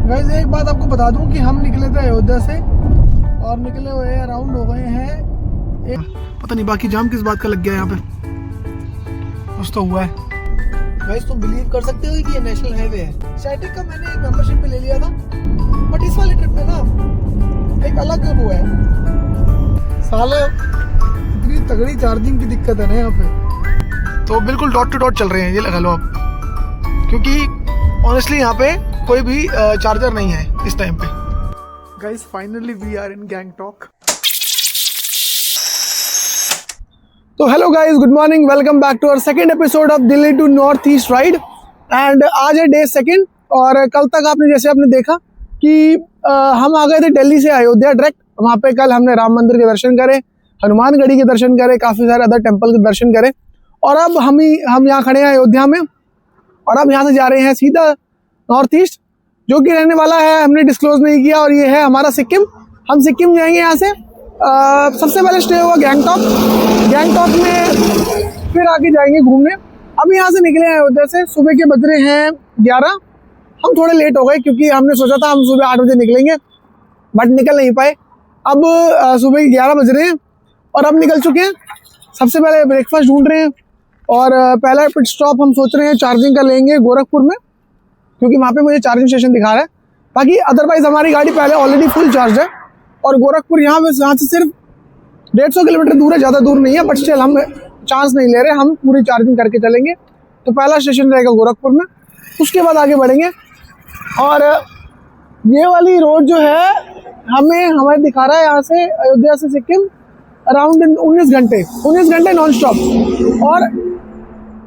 Guys एक बात आपको बता दूं कि हम निकले थे अयोध्या से और निकले हुए अराउंड हो गए हैं पता नहीं बाकी जाम किस बात का लग गया यहाँ पे, कुछ तो हुआ है। गाइस तुम बिलीव कर सकते हो कि ये नेशनल हाईवे है। स्टैटिक का मैंने एक मेंबरशिप पे ले लिया था, बट इस वाली ट्रिप पे ना एक अलग वो है, साले इतनी तगड़ी चार्जिंग की दिक्कत है ना यहाँ पे, तो बिल्कुल डॉट टू डॉट चल रहे हैं ये लगा लो आप, क्योंकि ऑनेस्टली यहाँ पे कोई भी चार्जर नहीं है इस टाइम पे। Guys finally we are in Gangtok. तो hello guys, good morning, welcome back to our second episode of Delhi to north east ride. And आज है डे सेकंड और कल तक आपने देखा कि हम आ गए थे दिल्ली से अयोध्या डायरेक्ट। वहाँ पे कल हमने राम मंदिर के दर्शन करे, हनुमानगढ़ी के दर्शन करे, काफ़ी सारे अदर टेम्पल के दर्शन करे और अब हम यहाँ खड़े हैं अयोध्या में और अब यहाँ से जा रहे हैं सीधा नॉर्थ ईस्ट, जो कि रहने वाला है हमने डिस्क्लोज नहीं किया, और ये है हमारा सिक्किम। हम सिक्किम जाएंगे यहाँ से। सबसे पहले स्टे होगा गैंगटॉक में, फिर आगे जाएंगे घूमने। अब यहाँ से निकले हैं अयोध्या से, सुबह के बज रहे हैं 11। हम थोड़े लेट हो गए क्योंकि हमने सोचा था हम सुबह 8 बजे निकलेंगे, बट निकल नहीं पाए। अब सुबह के 11 बज रहे हैं और अब निकल चुके हैं। सबसे पहले ब्रेकफास्ट ढूंढ रहे हैं और पहला पिट स्टॉप हम सोच रहे हैं चार्जिंग का लेंगे गोरखपुर में, क्योंकि वहाँ पे मुझे चार्जिंग स्टेशन दिखा रहा है। बाकी अदरवाइज हमारी गाड़ी पहले ऑलरेडी फुल चार्ज है और गोरखपुर यहाँ से सिर्फ 150 किलोमीटर दूर है, ज़्यादा दूर नहीं है, बट स्टिल हम चांस नहीं ले रहे, हम पूरी चार्जिंग करके चलेंगे। तो पहला स्टेशन रहेगा गोरखपुर में, उसके बाद आगे बढ़ेंगे। और ये वाली रोड जो है हमें दिखा रहा है यहाँ से अयोध्या से सिक्किम अराउंड 19 घंटे नॉन स्टॉप, और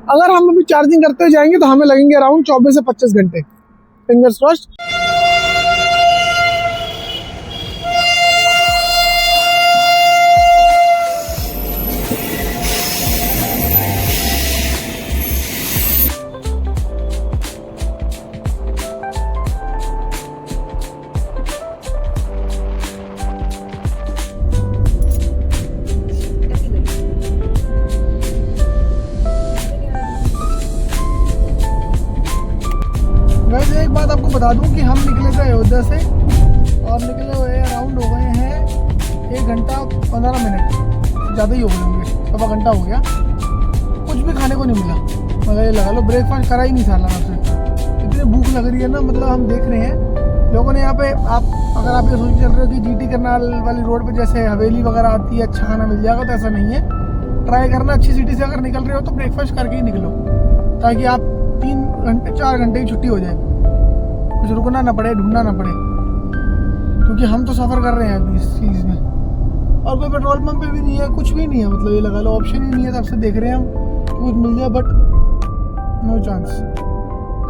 अगर हम अभी चार्जिंग करते हुए जाएंगे तो हमें लगेंगे अराउंड 24 से 25 घंटे। Fingers crossed. एक बात आपको बता दूं कि हम निकले थे अयोध्या से और निकले हुए अराउंड हो गए हैं 1 घंटा 15 मिनट, ज़्यादा ही हो गए होंगे, सवा घंटा हो गया। कुछ भी खाने को नहीं मिला, मतलब ये लगा लो ब्रेकफास्ट करा ही नहीं था आपसे। इतनी भूख लग रही है ना, मतलब हम देख रहे हैं लोगों ने यहाँ पे, अगर आप ये सोच चल रहे हो कि GT करनाल वाली रोड पर जैसे हवेली वगैरह आती है अच्छा खाना मिल जाएगा, तो ऐसा नहीं है। ट्राई करना, अच्छी सिटी से अगर निकल रहे हो तो ब्रेकफास्ट करके ही निकलो, ताकि आप 3 घंटे 4 घंटे की छुट्टी हो जाए, कुछ रुकना ना पड़े, ढूंढना ना पड़े, क्योंकि हम तो सफ़र कर रहे हैं अभी इस चीज़ में। और कोई पेट्रोल पंप पे भी नहीं है, कुछ भी नहीं है, मतलब ये लगा लो ऑप्शन ही नहीं है। तब से देख रहे हैं हम कि कुछ मिल जाए, बट नो चांस।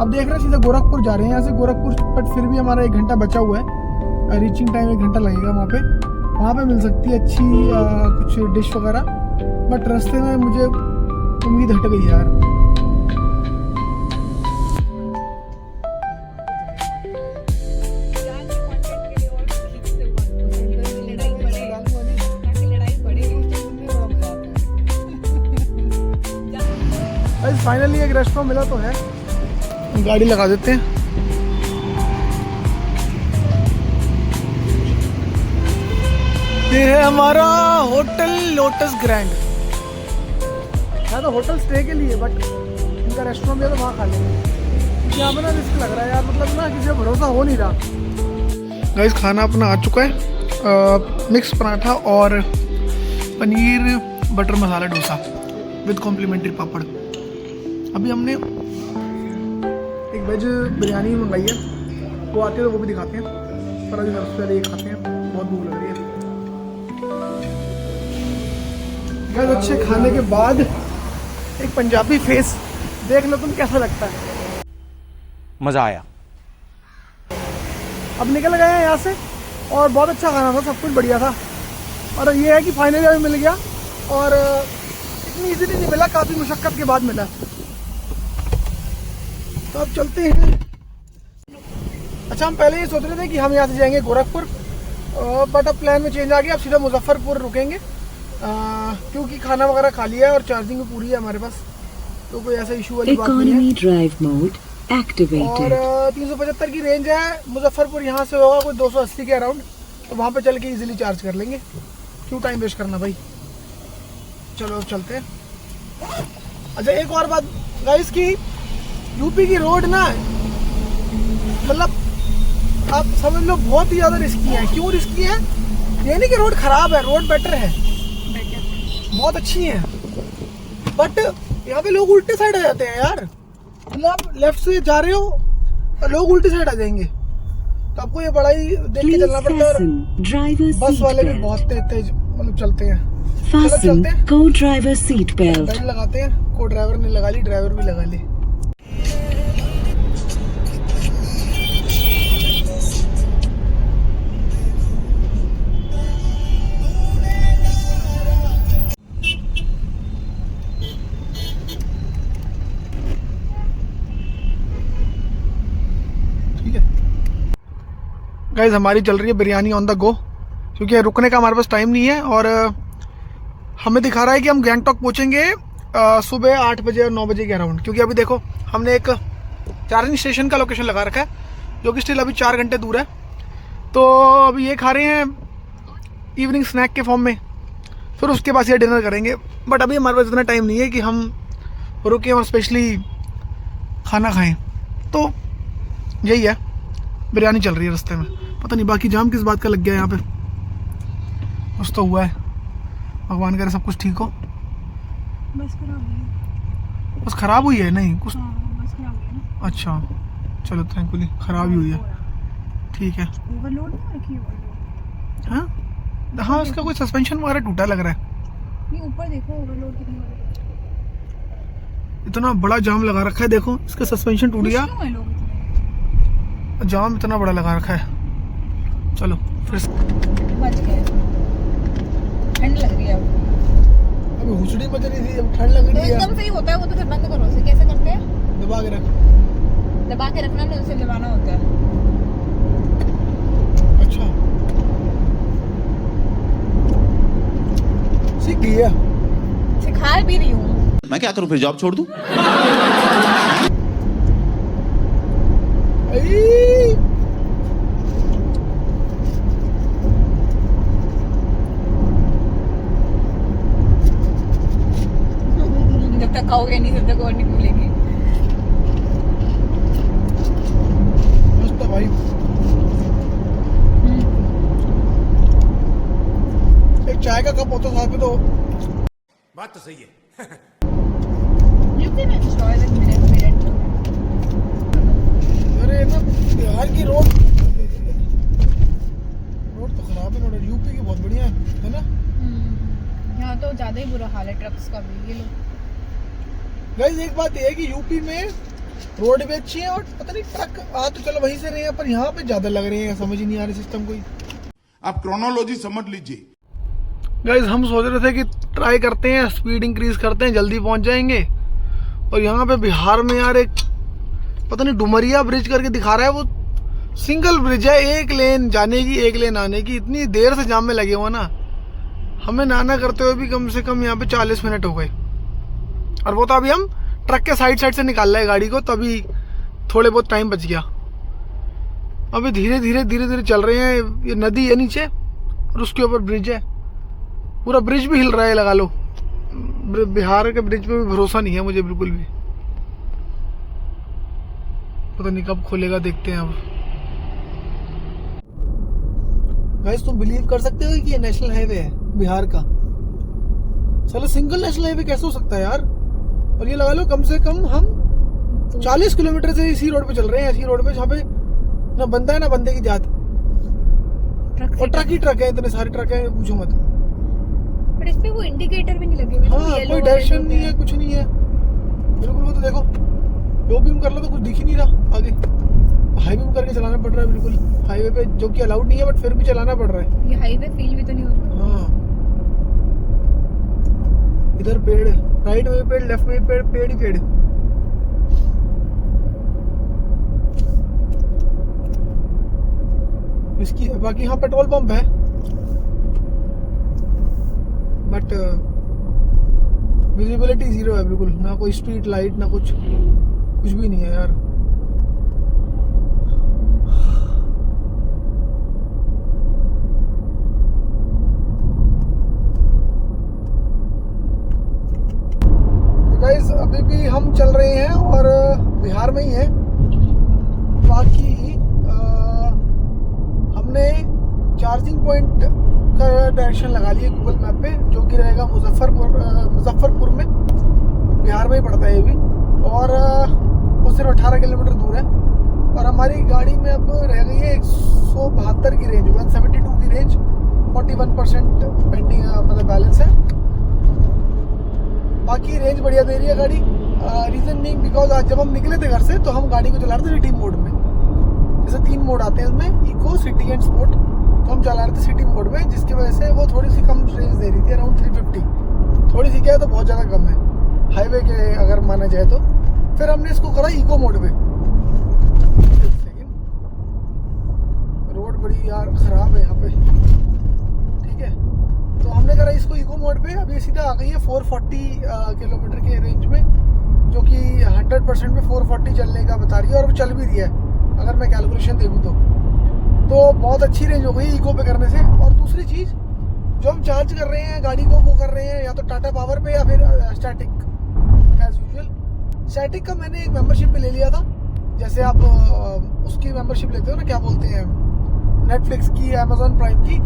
अब देख रहे हैं सीधा गोरखपुर जा रहे हैं यहाँ से गोरखपुर, बट फिर भी हमारा 1 घंटा बचा हुआ है। रीचिंग टाइम 1 घंटा लगेगा वहाँ पे मिल सकती है अच्छी कुछ डिश वगैरह, बट रास्ते में मुझे उम्मीद हट गई यार। फाइनली एक रेस्टोरेंट मिला तो है, गाड़ी लगा देते हैं। ये है हमारा होटल लोटस ग्रैंड। है तो होटल स्टे के लिए, बट इनका रेस्टोरेंट भी है तो वहाँ खा लेंगे। यहाँ पे ना रिस्क लग रहा है यार, मतलब ना किसी का भरोसा हो नहीं रहा। गाइस खाना अपना आ चुका है, मिक्स पराठा और paneer butter masala dosa with complimentary papad. अभी हमने एक वेज बिरयानी मंगाई है, वो आती है तो वो भी दिखाते हैं, पर अभी सबसे पहले ये खाते हैं, बहुत भूख लग रही है। बहुत अच्छे खाने के बाद एक पंजाबी फेस देख लो तुम, कैसा लगता है? मज़ा आया। अब निकल गए हैं यहाँ से और बहुत अच्छा खाना था, सब कुछ बढ़िया था। और ये है कि फाइनली अभी मिल गया, और इतनी इजीली नहीं मिला, काफ़ी मुशक्क़त के बाद मिला। तो अब चलते हैं। अच्छा, हम पहले ये सोच रहे थे कि हम यहाँ से जाएंगे गोरखपुर, बट अब प्लान में चेंज आ गया। अब सीधा मुजफ्फरपुर रुकेंगे, क्योंकि खाना वगैरह खा लिया है और चार्जिंग भी पूरी है हमारे पास, तो कोई ऐसा इशू वाली बात नहीं है। activated. और 375 की रेंज है। मुजफ्फरपुर यहाँ से होगा कोई 280 के अराउंड, तो वहाँ पे चल के इजीली चार्ज कर लेंगे। क्यों टाइम वेस्ट करना भाई, चलो अब चलते हैं। अच्छा एक और बात गाइस की, यूपी की रोड ना मतलब आप समझ लो बहुत ही ज़्यादा रिस्की है। क्यों रिस्की है? ये नहीं कि रोड ख़राब है, रोड बेटर है, बहुत अच्छी है, बट यहाँ पे लोग उल्टे साइड आ जाते हैं यार। मतलब आप लेफ्ट से जा रहे हो और लोग उल्टी साइड आ जाएंगे, तो आपको ये बड़ा ही देख के चलना पड़ता है। और बस वाले भी बहुत तेज मतलब चलते हैं। चलो चलते हैं, Co-driver seat belt. बेल्ट लगाते हैं। को ड्राइवर ने लगा ली, ड्राइवर भी लगा ली। गाइस हमारी चल रही है बिरयानी ऑन द गो, क्योंकि रुकने का हमारे पास टाइम नहीं है। और हमें दिखा रहा है कि हम गैंगटॉक पहुंचेंगे सुबह 8 बजे और 9 बजे के अराउंड। क्योंकि अभी देखो हमने एक चार्जिंग स्टेशन का लोकेशन लगा रखा है, जो कि स्टिल अभी 4 घंटे दूर है। तो अभी ये खा रहे हैं इवनिंग स्नैक के फॉर्म में, फिर उसके बाद ये डिनर करेंगे। बट अभी हमारे पास इतना टाइम नहीं है कि हम रुकें और स्पेशली खाना खाएँ। तो यही है, बिरयानी चल रही है रास्ते में। पता नहीं बाकी जाम किस बात का लग गया यहाँ पे, कुछ तो हुआ है। भगवान करे सब कुछ ठीक हो। बस खराब हुई है। बस खराब हुई है? नहीं कुछ। हाँ, बस खराब हुई है ना। अच्छा चलो थैंकफुली खराब ही हुई है, ठीक है। ओवरलोड नहीं रखी, ओवरलोड। हाँ हाँ, उसका कोई सस्पेंशन वगैरह टूटा लग रहा है। नहीं ऊपर देखो ओवरलोड कितनी हो रही है। इतना बड़ा जाम लगा रखा है, देखो इसका सस्पेंशन टूट गया। क्यों है लोग इतने? जाम इतना बड़ा लगा रखा है। चलो फिर बच गए। ठंड लग रही है अब। अभी हुचड़ी बज रही थी, अब ठंड लग तो रही है। एकदम से ही होता है वो, तो फिर बंद करो। उसे कैसे करते हैं? दबा के रख। दबा के रखना नहीं, उसे दबाना होता है। अच्छा सीख गई है। सिखा भी रही हूँ। मैं क्या करूं फिर, जॉब छोड़ दूं? जब तक खाओगे नहीं तब तक और नहीं भूलेंगे। मस्त है भाई। एक चाय का कप होता साथ में तो बात तो सही है। You can enjoy the minute. अरे ना बिहार की रोड तो खराब है, रोड यूपी की बहुत बढ़िया है ना। यहाँ तो ज्यादा ही बुरा हाल है ट्रक्स का भी। ये लो गाइस एक बात ये है कि यूपी में रोड भी अच्छी है, और पता नहीं ट्रक आ तो चलो वहीं से रहे हैं, पर यहाँ पे ज्यादा लग रहे हैं। समझ ही नहीं आ रही सिस्टम कोई। आप क्रोनोलॉजी समझ लीजिए। गाइस हम सोच रहे थे कि ट्राई करते हैं, स्पीड इंक्रीज करते हैं, जल्दी पहुंच जाएंगे। और यहाँ पे बिहार में यार एक पता नहीं डुमरिया ब्रिज करके दिखा रहा है, वो सिंगल ब्रिज है, एक लेन जाने की एक लेन आने की। इतनी देर से जाम में लगे हुआ ना, हमें नाना करते हुए भी कम से कम यहाँ पे 40 मिनट हो गए। और वो तो अभी हम ट्रक के साइड से निकाल रहे हैं गाड़ी को, तभी थोड़े बहुत टाइम बच गया। अभी धीरे धीरे चल रहे हैं। ये नदी है नीचे और उसके ऊपर ब्रिज है, पूरा ब्रिज भी हिल रहा है। लगा लो बिहार के ब्रिज पे भी भरोसा नहीं है मुझे बिल्कुल भी। पता नहीं कब खोलेगा, देखते हैं अब। गाइस तुम बिलीव कर सकते हो कि ये नेशनल हाईवे है बिहार का? चलो सिंगल नेशनल हाईवे कैसे हो सकता है यार? और ये लगा लो कम से कम हम 40 किलोमीटर से इसी रोड पे चल रहे हैं, ऐसी रोड पे जहाँ पे ना बंदा है ना बंदे की जात। और ट्रक ही ट्रक है, इतने सारे ट्रक है पूछो मत। पर इस पे वो इंडिकेटर भी नहीं लगे हुए। हाँ कोई डायरेक्शन नहीं है, कुछ नहीं है बिल्कुल। वो तो देखो लो बीम कर लो तो कुछ दिख ही नहीं रहा आगे। हाई बीम करके चलाना पड़ रहा है बिल्कुल हाईवे पे, जो कि अलाउड नहीं है, बट फिर भी चलाना पड़ रहा है। ये हाईवे फील भी तो नहीं हो रहा। हाँ इधर पेड़, राइट में पेड़, लेफ्ट में पेड़, पेड़ ही पेड़। इसकी बाकी यहाँ पेट्रोल पंप है, बट विजिबिलिटी जीरो है बिल्कुल। ना कोई स्ट्रीट लाइट, ना कुछ भी नहीं है यार। पॉइंट का डायरेक्शन लगा लिए गूगल मैप पे, जो कि रहेगा मुजफ्फरपुर में, बिहार में ही पड़ता है ये भी, और वो सिर्फ 18 किलोमीटर दूर है। और हमारी गाड़ी में अब रह गई है 172 की रेंज, 172 की रेंज, 41% पेंडिंग मतलब बैलेंस है। बाकी रेंज बढ़िया दे रही है गाड़ी। रीज़न मीन बिकॉज आज जब हम निकले थे घर से तो हम गाड़ी को चला रहे थे सिटी मोड में। जैसे 3 मोड आते हैं इसमें, इको, सिटी एंड स्पोर्ट, तो हम चला रहे थे सिटी मोड में, जिसकी वजह से वो थोड़ी सी कम रेंज दे रही थी, अराउंड 350। थोड़ी सी क्या है तो बहुत ज़्यादा कम है हाईवे के अगर माना जाए तो। फिर हमने इसको करा इको मोड पे। एक सेकेंड, रोड बड़ी यार ख़राब है यहाँ पे, ठीक है। तो हमने करा इसको इको मोड पे। अभी सीधा आ गई है 440 किलोमीटर के रेंज में, जो कि 100% में 440 चलने का बता रही है, और वो चल भी रही है अगर मैं कैलकुलेशन देखूँ तो बहुत अच्छी रेंज हो गई इको पे करने से। और दूसरी चीज़, जो हम चार्ज कर रहे हैं गाड़ी को, वो कर रहे हैं या तो टाटा पावर पे या फिर स्टैटिक एज यूजुअल। स्टैटिक का मैंने एक मेंबरशिप पे ले लिया था, जैसे आप उसकी मेंबरशिप लेते हो ना, क्या बोलते हैं, नेटफ्लिक्स की, अमेजोन प्राइम की,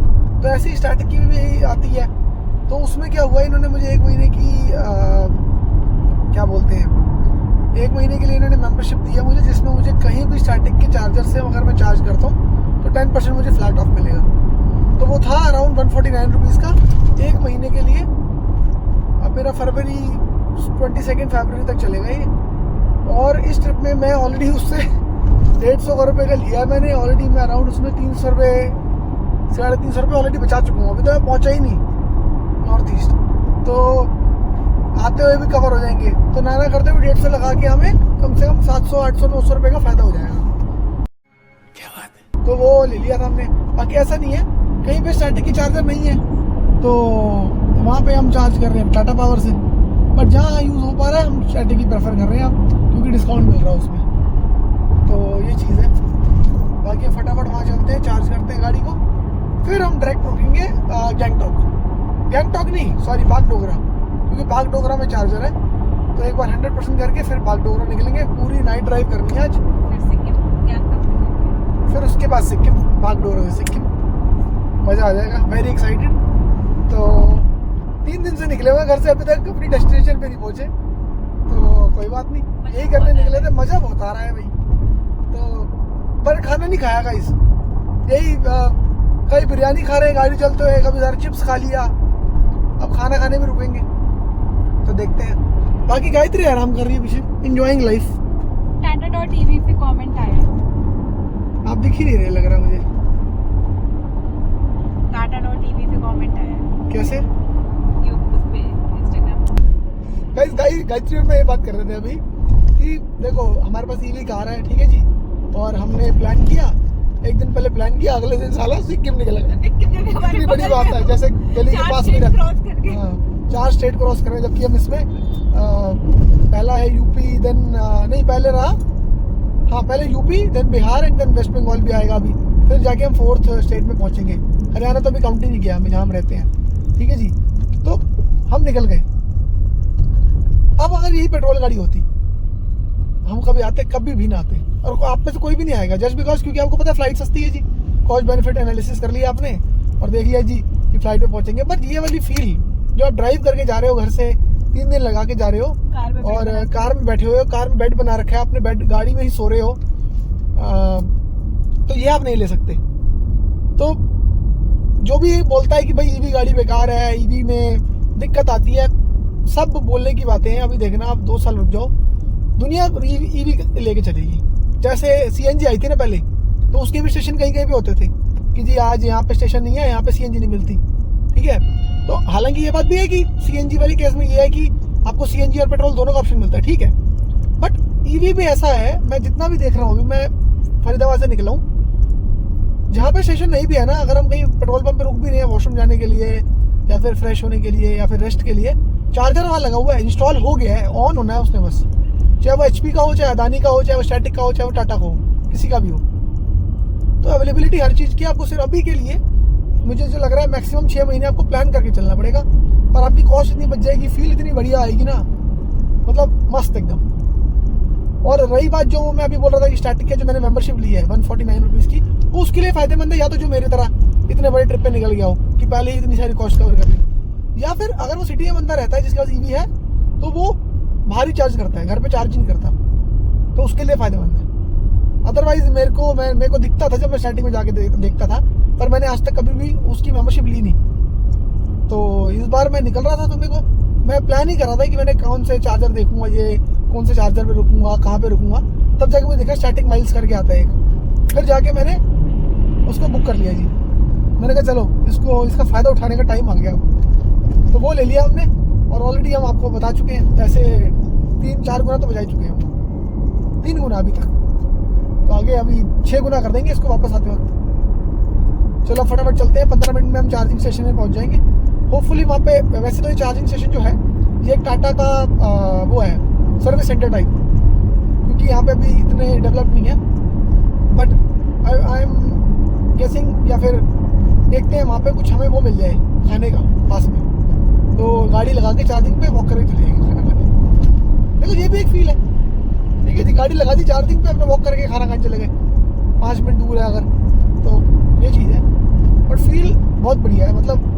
तो ऐसी स्टैटिक की भी आती है। तो उसमें क्या हुआ, इन्होंने मुझे 1 महीने की क्या बोलते हैं, 1 महीने के लिए इन्होंने मेंबरशिप दिया मुझे, जिसमें मुझे कहीं भी स्टैटिक के चार्जर से अगर मैं चार्ज करता हूँ तो 10% मुझे फ्लैट ऑफ मिलेगा। तो वो था अराउंड 149 रुपीज़ का 1 महीने के लिए। अब मेरा फरवरी 22 फरवरी तक चलेगा ये। और इस ट्रिप में मैं ऑलरेडी उससे 150 रुपये का लिया है मैंने ऑलरेडी। मैं अराउंड उसमें 300 रुपये, 350 रुपये ऑलरेडी बचा चुका हूँ। अभी तो मैं पहुँचा ही नहीं नॉर्थ ईस्ट, तो आते हुए भी कवर हो जाएंगे। तो नाना करते हुए 150 लगा के हमें कम से कम 700, 800, 900 रुपये का फ़ायदा हो जाएगा। क्या बात है। तो वो ले लिया था हमने। बाकी ऐसा नहीं है, कहीं पे स्टैटिक की चार्जर नहीं है तो वहाँ पे हम चार्ज कर रहे हैं टाटा पावर से, बट जहाँ यूज़ हो पा रहा है हम स्टैटिक ही प्रेफर कर रहे हैं अब, क्योंकि डिस्काउंट मिल रहा है उसमें। तो ये चीज़ है। बाकी फटाफट वहाँ चलते हैं, चार्ज करते हैं गाड़ी को, फिर हम डायरेक्ट रुकेंगे गैंगटॉक नहीं, सॉरी, बागडोगरा, क्योंकि बागडोगरा में चार्जर है। तो एक बार 100% करके फिर बागडोगरा निकलेंगे। पूरी नाइट ड्राइव करनी है आज, फिर उसके बाद सिक्किम, बागडोगरा से सिक्किम, मज़ा आ जाएगा। Very excited. तो 3 दिन से निकले हुए घर से, अभी तक अपनी डेस्टिनेशन पे नहीं पहुँचे, तो कोई बात नहीं, यही करने निकले थे। मज़ा बहुत आ रहा है भाई। तो पर खाना नहीं खाया गाइस, यही कहीं बिरयानी खा रहे हैं गाड़ी चलते हुए, कभी इधर चिप्स खा लिया, अब खाना खाने में रुकेंगे तो देखते हैं। बाकी गायत्री आराम कर रही है पीछे, एंजॉयिंग लाइफ। टाटा.tv पे कमेंट आया, आप दिख ही नहीं रहे लग रहा मुझे। टाटा.tv पे कमेंट आया कैसे उस पे इंस्टाग्राम। गायत्री में ये बात कर रहे थे अभी कि देखो हमारे पास ईवी कार है, ठीक है जी, और हमने प्लान किया, एक दिन पहले प्लान किया, अगले दिन साला सिक्किम निकल गए। कितनी बड़ी बात है, जैसे दिल्ली के पास में हाँ 4 स्टेट क्रॉस कर रहे हैं, जबकि हम इसमें पहला है यूपी, देन नहीं पहले रहा, हाँ पहले UP, then Bihar and then West Bengal भी आएगा अभी, फिर जाके हम 4th स्टेट में पहुंचेंगे। हरियाणा तो अभी काउंट ही नहीं किया हमें, जहाँ हम रहते हैं, ठीक है जी। तो हम निकल गए। अब अगर यही पेट्रोल गाड़ी होती, हम कभी आते, कभी भी ना आते, और आप में से कोई भी नहीं आएगा, जस्ट बिकॉज, क्योंकि आपको पता है फ्लाइट सस्ती है जी। कॉस्ट बेनिफिट एनालिसिस कर लिया आपने और देख लिया जी कि फ्लाइट पे पहुंचेंगे। बट ये वाली फील जो आप ड्राइव करके जा रहे हो, घर से 3 दिन लगा के जा रहे हो, और कार में बैठे हुए हो, कार में बेड बना रखा है आपने, बेड गाड़ी में ही सो रहे हो, तो ये आप नहीं ले सकते। तो जो भी बोलता है कि भाई ईवी गाड़ी बेकार है, ईवी में दिक्कत आती है, सब बोलने की बातें हैं। अभी देखना आप 2 साल रुक जाओ, दुनिया ईवी लेके चलेगी। जैसे सीएनजी आई थी ना पहले, तो उसके भी स्टेशन कहीं कहीं पे होते थे कि जी आज यहाँ पे स्टेशन नहीं है, यहाँ पे सीएनजी नहीं मिलती, ठीक है। तो हालांकि ये बात भी है कि सीएनजी वाली केस में ये है कि आपको सीएनजी और पेट्रोल दोनों का ऑप्शन मिलता है, ठीक है। बट ईवी भी ऐसा है, मैं जितना भी देख रहा हूँ, अभी मैं फरीदाबाद से निकला हूँ, जहाँ पे स्टेशन नहीं भी है ना, अगर हम कहीं पेट्रोल पंप पे रुक भी रहे हैं वॉशरूम जाने के लिए या फिर फ्रेश होने के लिए या फिर रेस्ट के लिए, चार्जर वहाँ लगा हुआ है, इंस्टॉल हो गया है, ऑन होना है उसने बस, चाहे वो HP का हो, चाहे अदानी का हो, चाहे वो स्टैटिक का हो, चाहे वो टाटा का हो, किसी का भी हो। तो अवेलेबिलिटी हर चीज़ की, आपको सिर्फ अभी के लिए मुझे जो लग रहा है मैक्सिमम 6 महीने आपको प्लान करके चलना पड़ेगा, पर आपकी कॉस्ट इतनी बच जाएगी, फील इतनी बढ़िया आएगी ना, मतलब मस्त एकदम। और रही बात जो मैं अभी बोल रहा था कि स्टैटिक के जो मैंने मेंबरशिप ली है 149 रुपीज़ की, वो उसके लिए फ़ायदेमंद है, या तो जो मेरी तरह इतने बड़े ट्रिप पे निकल गया हो कि पहले ही इतनी सारी कॉस्ट कवर कर ली। या फिर अगर वो सिटी में बंदा रहता है जिसके पास ईवी है तो वो भारी चार्ज करता है, घर पे चार्ज नहीं करता, तो उसके लिए फ़ायदेमंद है। अदरवाइज मेरे को दिखता था जब मैं स्टार्टिंग में जाके देखता था, पर मैंने आज तक कभी भी उसकी मेंबरशिप ली नहीं। तो इस बार मैं निकल रहा था तो मेरे को, मैं प्लान ही कर रहा था कि मैंने कौन से चार्जर देखूंगा, ये कौन से चार्जर पे रुकूंगा, कहाँ पे रुकूंगा। तब जाके मुझे देखा स्टैटिक माइल्स करके आता है एक, फिर जाके मैंने उसको बुक कर लिया जी। मैंने कहा चलो इसका फ़ायदा उठाने का टाइम आ गया अब, तो वो ले लिया हमने। और ऑलरेडी हम आपको बता चुके हैं पैसे 3-4 गुना तो बचा चुके हैं हम, 3 गुना अभी तक, तो आगे अभी 6 गुना कर देंगे इसको वापस आते वक्त। चलो फटाफट चलते हैं, 15 मिनट में हम चार्जिंग स्टेशन में पहुंच जाएंगे होपफुली। वहाँ पे वैसे तो ये चार्जिंग स्टेशन जो है ये एक टाटा का वो है सर्विस सेंटर टाइप, क्योंकि यहाँ पे अभी इतने डेवलप नहीं है। बट आई एम गेसिंग, या फिर देखते हैं वहाँ पे कुछ हमें वो मिल जाए खाने का पास में, तो गाड़ी लगा के चार्जिंग पे वॉक करके चले जाएंगे खाना खाने। देखो ये भी एक फील है, ठीक है जी, गाड़ी लगा दी चार्जिंग पे, अपने वॉक करके खाना खाने चले गए, 5 मिनट दूर है अगर, तो ये चीज़ है। बट फील बहुत बढ़िया है। मतलब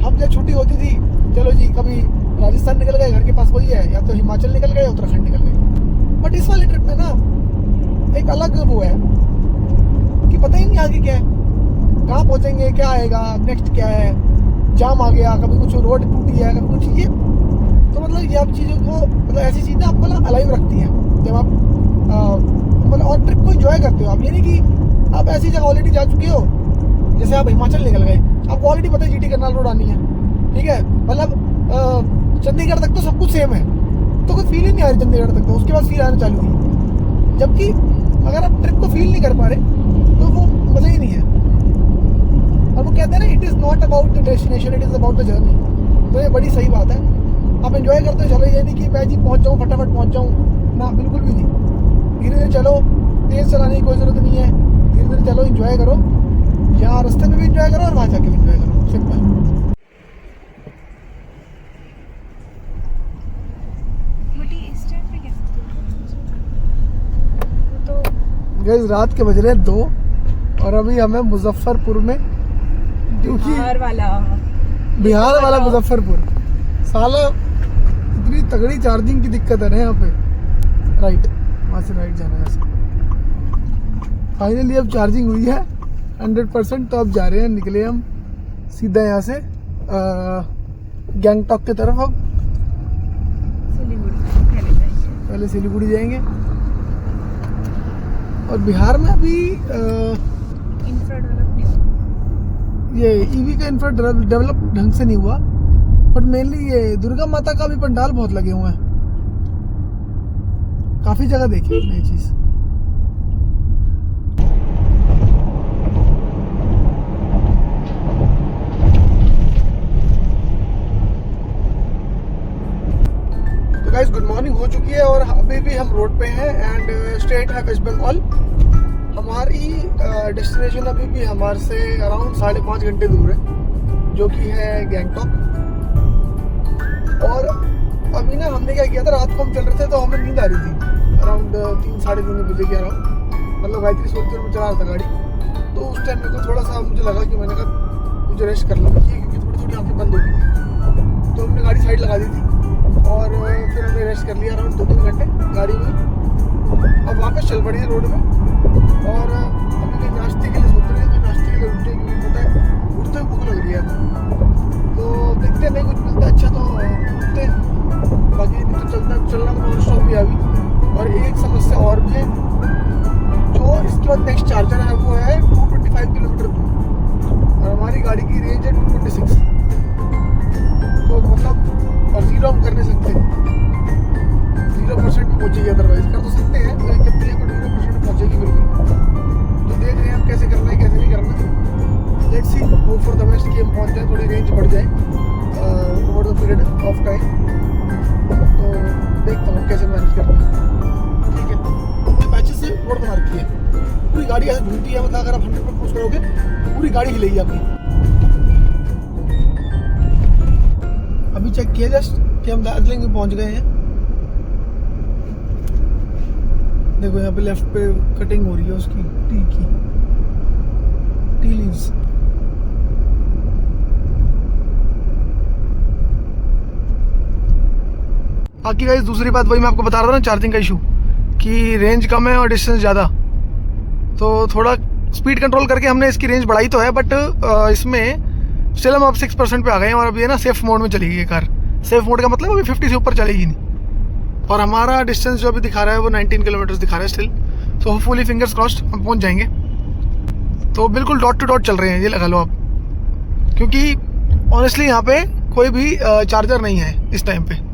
हम जब छुट्टी होती थी, चलो जी कभी राजस्थान निकल गए, घर के पास वही है, या तो हिमाचल निकल गए, उत्तराखंड निकल गए। बट इस वाले ट्रिप में ना एक अलग वो है कि पता ही नहीं आगे क्या है, कहाँ पहुँचेंगे, क्या आएगा नेक्स्ट, क्या है, जाम आ गया, कभी कुछ रोड टूटी है, कभी कुछ ये। तो मतलब ये आप चीज़ों को, मतलब ऐसी चीज़ें आपको ना अलाइव रखती हैं जब आप मतलब और ट्रिप को एंजॉय करते हो। आप ये नहीं कि आप ऐसी जगह ऑलरेडी जा चुके हो, जैसे आप हिमाचल निकल गए, आपको ऑलरेडी पता है जीटी करनाल रोड आनी है, ठीक है, मतलब चंडीगढ़ तक तो सब कुछ सेम है, तो कोई फील ही नहीं आ रही चंडीगढ़ तक, तो उसके बाद फील आना चालू हुई। जबकि अगर आप ट्रिप को फील नहीं कर पा रहे तो वो मज़ा ही नहीं है। और वो कहते हैं ना, it is not about the destination, it is about the journey. तो ये बड़ी सही बात है, आप एंजॉय करते हो। चलो ये नहीं कि मैं जी पहुँच जाऊँ, फटाफट पहुँच जाऊँ ना, बिल्कुल भी नहीं। धीरे धीरे चलो, तेज़ चलाने की कोई ज़रूरत नहीं है, धीरे धीरे चलो, इंजॉय करो, यहाँ रास्ते में भी इंजॉय करो और वहाँ जाके भी इंजॉय करो, सिंपल। गाइस रात के बज रहे हैं 2 और अभी हमें मुजफ्फरपुर में, क्योंकि बिहार वाला मुजफ्फरपुर, साला इतनी तगड़ी चार्जिंग की दिक्कत है ना यहाँ पे। राइट, वहाँ से राइट जाना है। फाइनली अब चार्जिंग हुई है 100%, तो अब जा रहे हैं, निकले हम सीधा यहाँ से गैंगटॉक की तरफ। अब पहले सिलीगुड़ी जाएंगे। और बिहार में अभी ये ईवी का इंफ्रा डेवलप ढंग से नहीं हुआ, बट मेनली ये दुर्गा माता का भी पंडाल बहुत लगे हुए हैं, काफी जगह देखी हमने ये चीज। तो गाइस गुड मॉर्निंग हो चुकी है और अभी भी हम रोड पे हैं एंड स्टेट है वेस्ट बंगाल। हमारी डेस्टिनेशन अभी भी हमारे से अराउंड 5.5 घंटे दूर है, जो कि है गैंगटॉक। और अभी ना हमने क्या किया था, रात को हम चल रहे थे तो हमें नींद आ रही थी अराउंड 3-3:30 बजे के अराउंड, मतलब गायत्री सोचते मैं चला रहा था गाड़ी। तो उस टाइम मेरे को थोड़ा सा मुझे लगा कि मैंने कहा मुझे रेस्ट कर लेना चाहिए, क्योंकि थोड़ी थोड़ी आँखें बंद हो गई। तो हमने गाड़ी साइड लगा दी थी और फिर हमने रेस्ट कर लिया अराउंड 2-3 घंटे गाड़ी में। अब वापस चल पड़ी है रोड में और अभी कहीं नाश्ते के लिए सोच रहे हैं, तो नाश्ते के लिए उठते, क्योंकि पता है उठते हुए भूख लग रही है। तो देखते हैं, नहीं कुछ मिलता अच्छा तो उठते हैं, बाकी नहीं तो चलना तो नॉन स्टॉप ही अभी। और एक समस्या और भी है, जो इसके बाद नेक्स्ट चार्जर है वो है 225 किलोमीटर दूर और हमारी गाड़ी की रेंज है 226। तो मतलब और 0 हम कर नहीं सकते, 0% में पहुँचेगी, अदरवाइज कर तो सकते हैं लेकिन 0% में पहुँचेगी बिल्कुल। तो देख रहे हैं हम कैसे करना है कैसे नहीं करना। Let's see, hope for the best कि हम पहुँच जाए, थोड़ी रेंज बढ़ जाए over the period of time. तो देखता हूँ कैसे मैनेज करना है, ठीक है। हमने पैचेस से रोड बना रखी है, पूरी गाड़ी ऐसे घूमती है, मतलब अगर आप 100 पुश करोगे पूरी गाड़ी हिलेगी आपकी। अभी चेक किया जस्ट कि हम दार्जिलिंग में पहुंच गए हैं। देखो यहाँ पे लेफ्ट पे कटिंग हो रही है उसकी टी लीव्स। बाकी गाइस दूसरी बात वही मैं आपको बता रहा था ना, चार्जिंग का इशू, कि रेंज कम है और डिस्टेंस ज़्यादा, तो थोड़ा स्पीड कंट्रोल करके हमने इसकी रेंज बढ़ाई तो है, बट इसमें स्टिल हम अब 6% पे आ गए हैं और अभी है ना सेफ मोड में चलेगी ये कार। सेफ मोड का मतलब अभी 50 से ऊपर चलेगी नहीं। और हमारा डिस्टेंस जो अभी दिखा रहा है वो 19 किलोमीटर दिखा रहा है still, so hopefully fingers crossed हम पहुंच जाएंगे। तो बिल्कुल डॉट टू डॉट चल रहे हैं, ये लगा लो आप, क्योंकि ऑनेस्टली यहाँ पे कोई भी चार्जर नहीं है इस टाइम पे।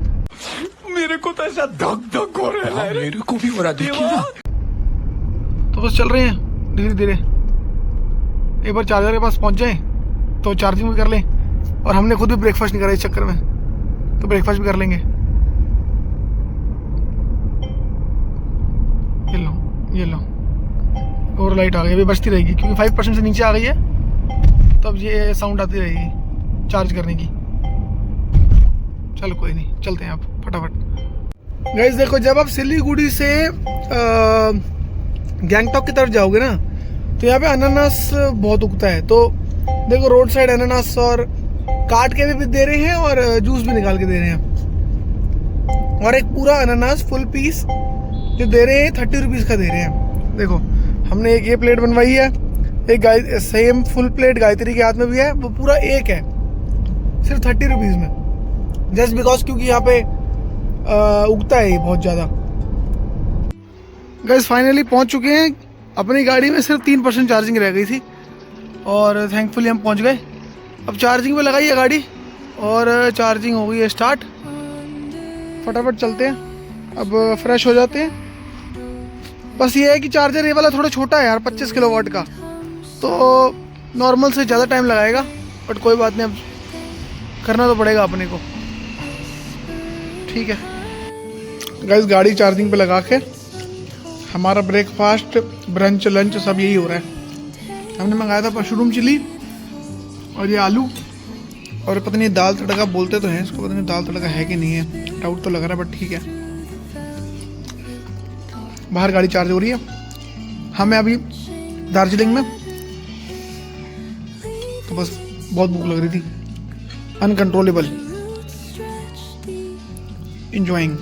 मेरे को तो ऐसा धक धक हो रहा है, मेरे को भी हो रहा, देखिए ना। तो बस चल रहे हैं धीरे धीरे, एक बार चार्जर के पास पहुंच जाए तो चार्जिंग भी कर लें, और हमने खुद भी ब्रेकफास्ट नहीं करा इस चक्कर में, तो ब्रेकफास्ट भी कर लेंगे। ये लो और लाइट आ गई, अभी बचती रहेगी क्योंकि 5% से नीचे आ गई है, तो अब ये साउंड आती रहेगी चार्ज करने की। चलो कोई नहीं, चलते हैं आप फटाफट। गाइस देखो, जब आप सिलीगुड़ी से गैंगटॉक की तरफ जाओगे ना, तो यहाँ पे अनानास बहुत उगता है। तो देखो रोड साइड अनानास और काट के भी दे रहे हैं और जूस भी निकाल के दे रहे हैं, और एक पूरा अनानास फुल पीस जो दे रहे हैं 30 रुपीज़ का दे रहे हैं। देखो हमने एक ये प्लेट बनवाई है, एक सेम फुल प्लेट गायत्री के हाथ में भी है, वो पूरा एक है सिर्फ 30 रुपीज़ में, जस्ट बिकॉज क्योंकि यहाँ पे उगता है बहुत ज़्यादा। गाइस फाइनली पहुँच चुके हैं, अपनी गाड़ी में सिर्फ 3% चार्जिंग रह गई थी और थैंकफुली हम पहुँच गए। अब चार्जिंग पे लगाई है गाड़ी और चार्जिंग हो गई है स्टार्ट। फटाफट चलते हैं, अब फ्रेश हो जाते हैं। बस ये है कि चार्जर ये वाला थोड़ा छोटा है यार, 25 किलोवाट का, तो नॉर्मल से ज़्यादा टाइम लगाएगा, बट कोई बात नहीं, अब करना तो पड़ेगा अपने को। ठीक है गाइस, गाड़ी चार्जिंग पे लगा के हमारा ब्रेकफास्ट ब्रंच लंच सब यही हो रहा है। हमने मंगाया था मशरूम चिली और ये आलू, और पता नहीं दाल तड़का बोलते तो हैं इसको, पता नहीं दाल तड़का है कि नहीं है, डाउट तो लग रहा है, बट ठीक है। बाहर गाड़ी चार्ज हो रही है, हमें अभी दार्जिलिंग में, तो बस बहुत भूख लग रही थी, अनकंट्रोलेबल, इंजॉइंग।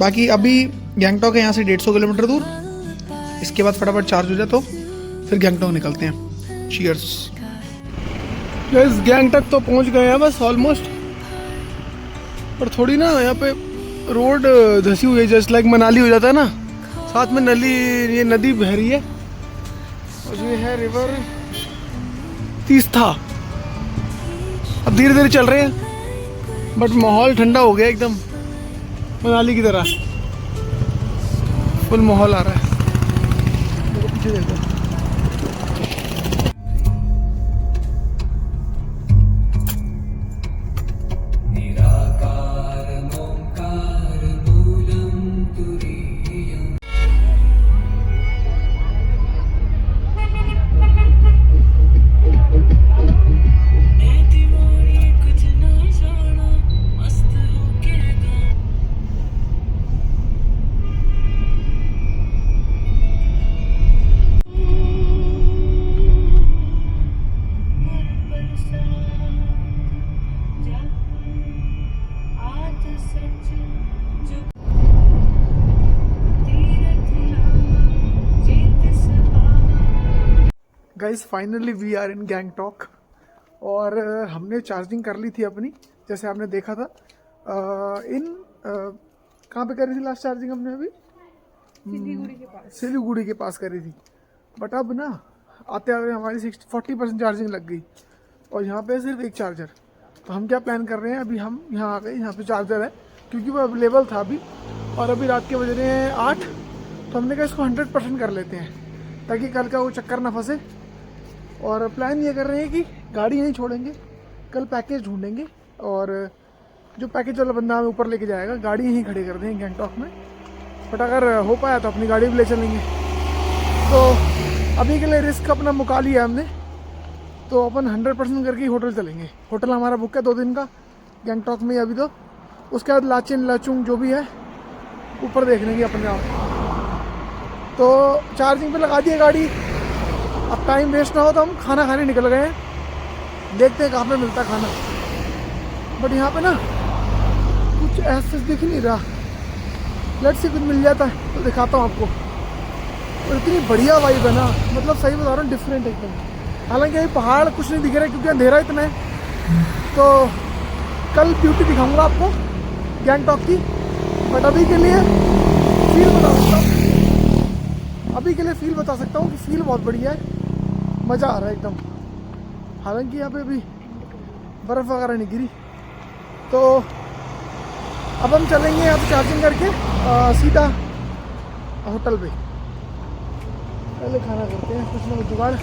बाकी अभी गैंगटॉक है यहाँ से 150 किलोमीटर दूर, इसके बाद फटाफट चार्ज हो जाए तो फिर गैंगटॉक निकलते हैं। चीयर्स। गाइस गैंगटॉक तो पहुँच गए हैं बस ऑलमोस्ट, पर थोड़ी ना यहाँ पे रोड धसी हुई है, जस्ट लाइक मनाली हो जाता है ना, साथ में ये नदी बह रही है, और ये है रिवर तीस्ता। अब धीरे धीरे चल रहे हैं, बट माहौल ठंडा हो गया एकदम, मनाली की तरह फुल माहौल आ रहा है। देखो पीछे देखो, guys finally we are in Gangtok, और हमने चार्जिंग कर ली थी अपनी, जैसे आपने देखा था। कहाँ पे करी थी लास्ट चार्जिंग हमने? अभी सिलीगुड़ी के पास करी थी, बट अब ना आते आते हमारी 40% चार्जिंग लग गई, और यहाँ पे सिर्फ एक चार्जर। तो हम क्या प्लान कर रहे हैं, अभी हम यहाँ आ गए, यहाँ पे चार्जर है क्योंकि वो अवेलेबल था अभी, और अभी रात के बज रहे हैं 8, तो हमने कहा इसको 100% कर लेते हैं ताकि कल का वो चक्कर ना फंसे। और प्लान ये कर रहे हैं कि गाड़ी यहीं छोड़ेंगे, कल पैकेज ढूंढेंगे, और जो पैकेज वाला बंदा हमें ऊपर लेके जाएगा, गाड़ी यहीं खड़ी कर देंगे गैंगटॉक में। बट अगर हो पाया तो अपनी गाड़ी भी ले चलेंगे। तो अभी के लिए रिस्क अपना मुका लिया हमने, तो अपन 100% करके ही होटल चलेंगे। होटल हमारा बुक है 2 दिन का गैंगटॉक में अभी, तो उसके बाद लाचेन लाचुंग जो भी है ऊपर देखने की अपने आप। तो चार्जिंग पे लगा दिए गाड़ी, अब टाइम वेस्ट ना हो तो हम खाना खाने निकल गए हैं। देखते हैं कहाँ पे मिलता है खाना, बट यहाँ पे ना कुछ ऐसे दिख ही नहीं रहा। लेट्स सी कुछ मिल जाता है तो दिखाता हूँ आपको। और इतनी बढ़िया वाइब है ना, मतलब सही बता रहा हूँ, डिफरेंट एकदम। हालांकि अभी पहाड़ कुछ नहीं दिख रहे क्योंकि अंधेरा इतना है, तो कल ब्यूटी दिखाऊंगा आपको गैंगटॉक की। बट अभी के लिए फील बता सकता हूँ, कि फील बहुत बढ़िया है, मज़ा आ रहा है एकदम। हालांकि यहाँ पे अभी बर्फ़ वगैरह नहीं गिरी। तो अब हम चलेंगे यहाँ पे चार्जिंग करके सीधा होटल पे। पहले खाना करते हैं, कुछ ना कुछ जुगाड़।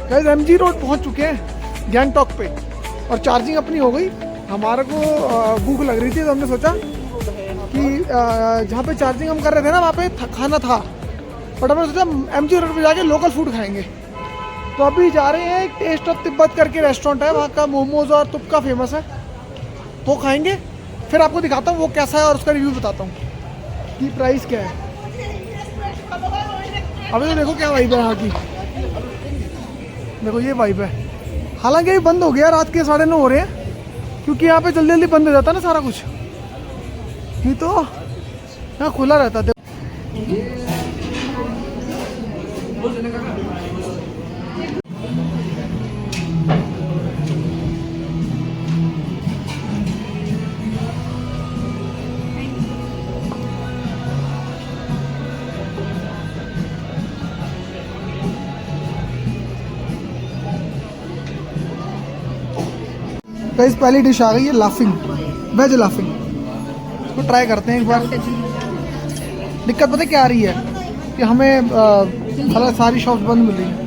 गाइस MG रोड पहुंच चुके हैं गैंगटॉक पे, और चार्जिंग अपनी हो गई। हमारे को भूख लग रही थी तो हमने सोचा कि जहाँ पे चार्जिंग हम कर रहे थे ना वहाँ पे खाना था, बट हमने सोचा MG रोड पे जाके लोकल फूड खाएंगे। तो अभी जा रहे हैं, एक टेस्ट ऑफ तिब्बत करके रेस्टोरेंट है, वहाँ का मोमोज और तुपका फेमस है, वो खाएंगे। फिर आपको दिखाता हूँ वो कैसा है और उसका रिव्यू बताता हूँ कि प्राइस क्या है। अभी तो देखो क्या वाइब है यहाँ की, देखो ये वाइब है। हालांकि अभी बंद हो गया, रात के 9:30 हो रहे हैं, क्योंकि यहाँ पे जल्दी जल्दी बंद हो जाता है ना सारा कुछ, नहीं तो यहाँ खुला रहता है। गाइस पहली डिश आ गई है, लाफिंग, वेज लाफिंग। इसको ट्राई करते हैं एक बार। दिक्कत पता है क्या आ रही है कि हमें सारी शॉप्स बंद मिल रही हैं।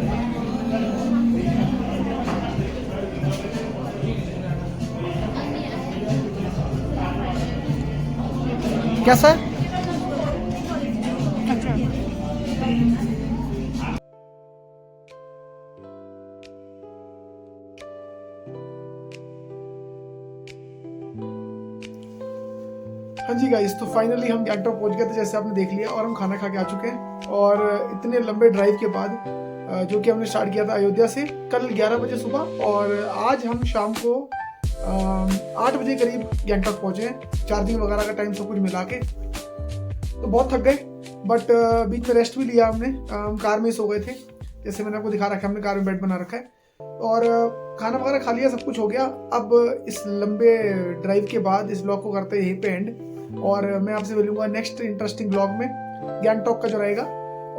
कैसा है? हाँ जी गाइस, तो फाइनली हम गैंगटॉक पहुंच गए थे, जैसे आपने देख लिया, और हम खाना खा के आ चुके हैं। और इतने लंबे ड्राइव के बाद जो कि हमने स्टार्ट किया था अयोध्या से कल 11 बजे सुबह, और आज हम शाम को 8 बजे करीब गैंगटॉक पहुंचे हैं। चार्जिंग वगैरह का टाइम सब कुछ मिला के तो बहुत थक गए, बट बीच में रेस्ट भी लिया हमने। हम कार में ही सो गए थे, जैसे मैंने आपको दिखा रखा है, हमने कार में बेड बना रखा है। और खाना वगैरह खा लिया, सब कुछ हो गया। अब इस लंबे ड्राइव के बाद इस ब्लॉग को करते हैं यहीं पे एंड, और मैं आपसे मिलूंगा नेक्स्ट इंटरेस्टिंग ब्लॉग में गैंगटॉक का जो रहेगा,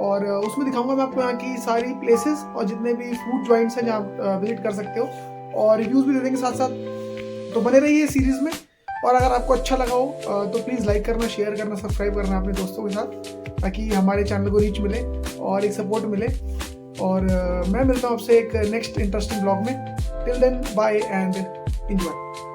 और उसमें दिखाऊंगा मैं आपको यहाँ की सारी प्लेसेस और जितने भी फूड जॉइंट्स हैं जहाँ विजिट कर सकते हो, और रिव्यूज़ भी दे देंगे साथ साथ। तो बने रहिए सीरीज़ में, और अगर आपको अच्छा लगा हो तो प्लीज़ लाइक करना, शेयर करना, सब्सक्राइब करना अपने दोस्तों के साथ, ताकि हमारे चैनल को रीच मिले और एक सपोर्ट मिले। और मैं मिलता हूँ आपसे एक नेक्स्ट इंटरेस्टिंग ब्लॉग में। Till then bye and enjoy.